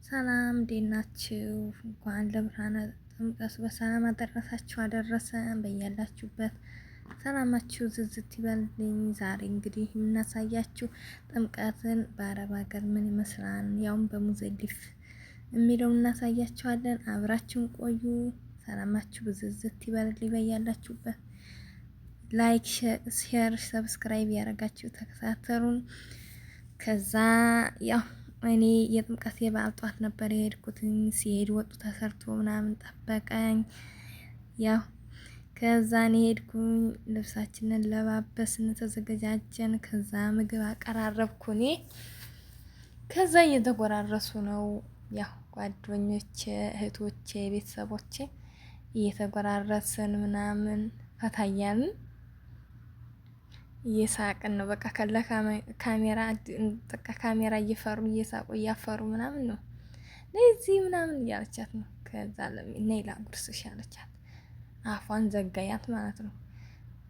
ሰላም እንዴት ናችሁ? እንኳን ለብርሃነ ጥምቀቱ በሰላም አደረሳችሁ አደረሰን። በያላችሁበት ሰላማችሁ ዝዝት ይበልልኝ። ዛሬ እንግዲህ የምናሳያችሁ ጥምቀትን በአረብ ሀገር ምን ይመስላል፣ ያውም በሙዘሊፍ የሚለው እናሳያችኋለን። አብራችሁን ቆዩ። ሰላማችሁ ዝዝት ይበልልኝ በያላችሁበት። ላይክ፣ ሼር፣ ሰብስክራይብ ያደረጋችሁ ተከታተሉን። ከዛ ያው እኔ የጥምቀት የበዓል ጧት ነበር የሄድኩት። ሲሄድ ወጡ ተሰርቶ ምናምን ጠበቀኝ። ያው ከዛ እኔ ሄድኩኝ፣ ልብሳችንን ለባበስን፣ ተዘገጃጀን። ከዛ ምግብ አቀራረብኩ እኔ። ከዛ እየተጎራረሱ ነው ያው ጓደኞቼ፣ እህቶቼ፣ ቤተሰቦቼ እየተጎራረስን ምናምን ፈታያልን እየሳቅን ነው። በቃ ካሜራ ካሜራ እየፈሩ እየሳቁ እያፈሩ ምናምን ነው ለዚህ ምናምን እያለቻት ነው። ከዛ ነይ ላጉርስሽ አለቻት። አፏን ዘጋያት ማለት ነው።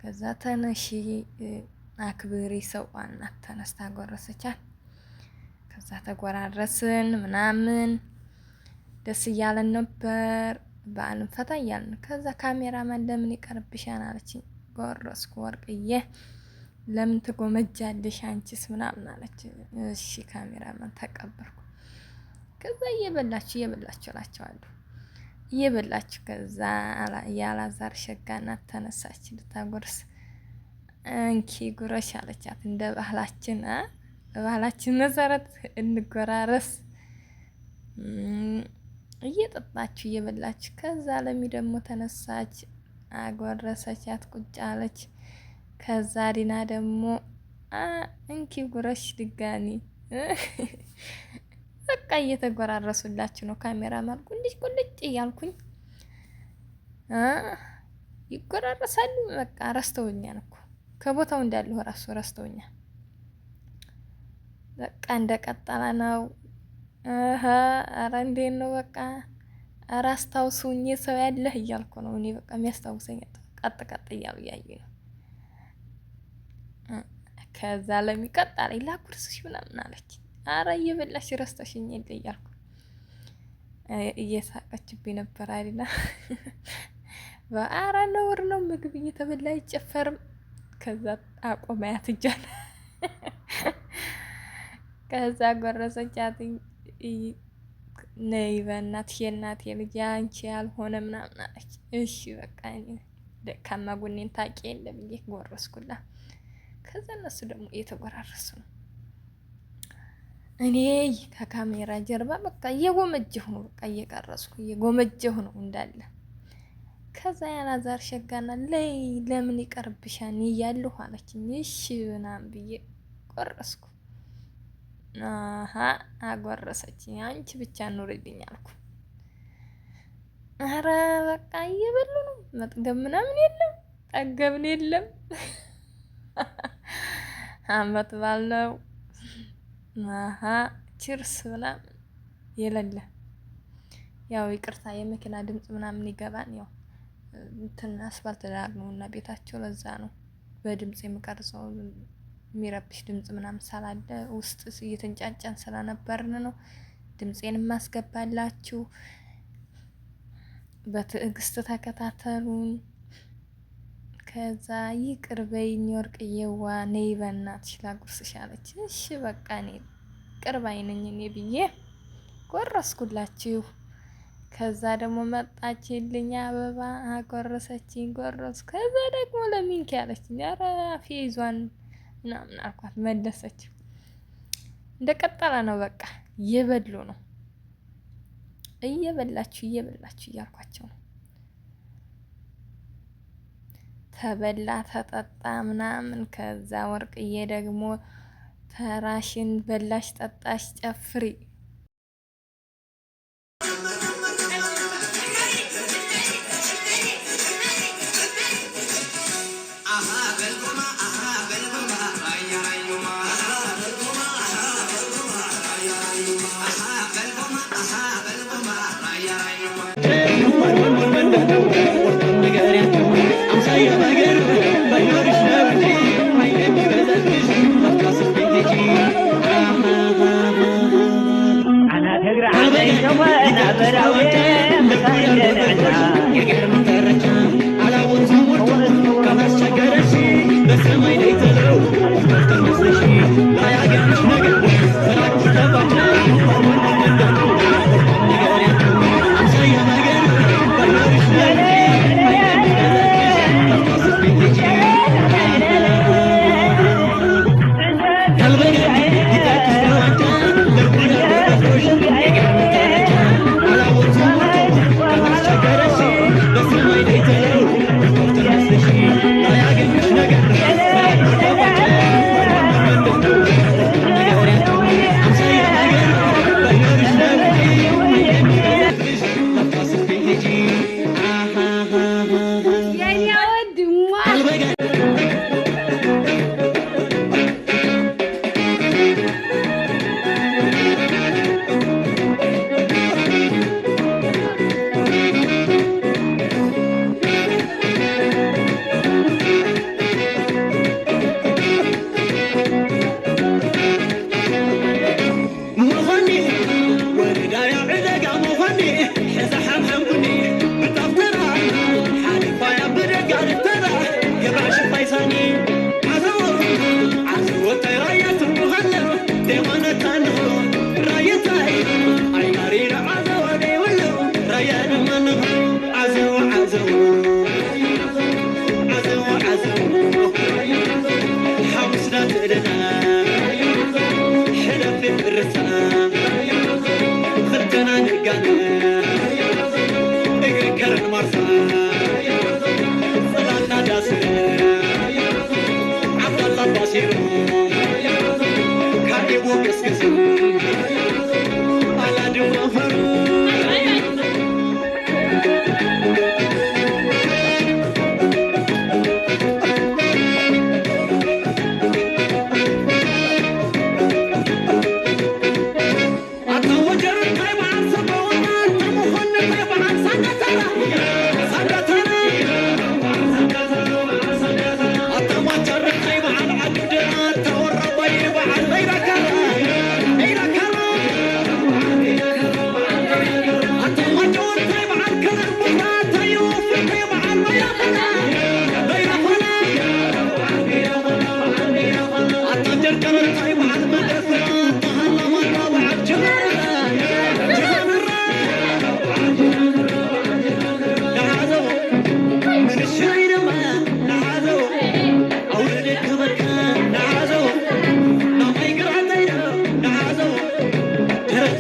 ከዛ ተነሺ አክብሪ ሰዋን ተነስታ ጎረሰቻት። ከዛ ተጎራረስን ምናምን ደስ እያለን ነበር። በዓልን ፈታ እያልን ከዛ ካሜራማን ለምን ይቀርብሻል አለችኝ። ጎረስኩ ወርቅዬ ለምን ትጎመጃለሽ አንቺስ ምናምን አለች። እሺ ካሜራማን ተቀበልኩ። ከዛ እየበላችሁ እላቸዋለሁ እየበላችሁ። ከዛ ያላዛር ሸጋና ተነሳች ልታጎርስ። እንኪ ጉረሽ አለቻት። እንደ ባህላችን መሰረት እንጎራረስ። እየጠጣችሁ እየበላችሁ። ከዛ ለሚ ደግሞ ተነሳች አጎረሰቻት፣ ቁጭ አለች። ከዛ ዲና ደግሞ እንኪ ጉረሽ ድጋሚ። በቃ እየተጎራረሱላችሁ ነው። ካሜራማን ቁልጭ እያልኩኝ ይጎራረሳሉ። በቃ ረስተውኛል እኮ ከቦታው እንዳለሁ ራሱ ረስተውኛል። በቃ እንደቀጠለ ነው። ኧረ እንዴት ነው በቃ ኧረ አስታውሱኝ ሰው ያለህ እያልኩ ነው እኔ። በቃ የሚያስታውሰኝ ቀጥ እያሉ እያዩ ነው። ከዛ ለሚቀጣል ላጉርስሽ ምናምን አለች። አረ እየበላሽ ረስተሽኝ የለ እያልኩ እየሳቀችብኝ ነበር አይደል? በአረ ነውር ነው ምግብ እየተበላ አይጨፈርም። ከዛ አቆማያት እጃለ። ከዛ ጎረሰቻት። ነይ በእናትሽ የእናቴ ልጅ አንቺ ያልሆነ ምናምን አለች። እሺ በቃ ደካማ ጎኔን ታውቂ የለ ብዬ ጎረስኩላ። ከዛ እነሱ ደግሞ እየተጎራረሱ ነው። እኔ ከካሜራ ጀርባ በቃ እየጎመጀሁ ነው። በቃ እየቀረስኩ እየጎመጀሁ ነው እንዳለ። ከዛ ያላዛር ሸጋና ለምን ይቀርብሻል እያለሁ አለችኝ። እሺ ምናምን ብዬ ቆረስኩ። አጎረሰችኝ። አንቺ ብቻ ኑሪልኝ አልኩ። አረ በቃ እየበሉ ነው። መጥገብ ምናምን የለም፣ ጠገብን የለም። አመት ባለው ቺርስ ምናምን የሌለ ያው ይቅርታ የመኪና ድምጽ ምናምን ይገባን። ያው እንትን አስፋልት ዳር ነው እና ቤታቸው ለዛ ነው በድምጽ የሚቀርጸው። የሚረብሽ ድምጽ ምናምን ሳላለ ውስጥ እየተንጫጫን ስለነበርን ነው። ድምጼን ማስገባላችሁ። በትዕግስት ተከታተሉን። ከዛ ይቅር በይኝ ወርቅዬዋ ነይ በእናትሽ ላጉርስሽ አለች። እሺ በቃ እኔ ቅርባይ ነኝ እኔ ብዬ ጎረስኩላችሁ። ከዛ ደግሞ መጣችልኝ አበባ አጎረሰችኝ፣ ጎረስ። ከዛ ደግሞ ለሚንኪ አለችኝ። ኧረ አፌ ይዟን ምናምን አልኳት፣ መለሰች። እንደቀጠለ ነው። በቃ እየበሉ ነው። እየበላችሁ እያልኳቸው ነው። ተበላ ተጠጣ ምናምን። ከዛ ወርቅዬ ደግሞ ተራሽን በላሽ ጠጣሽ ጨፍሪ።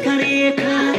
Karieka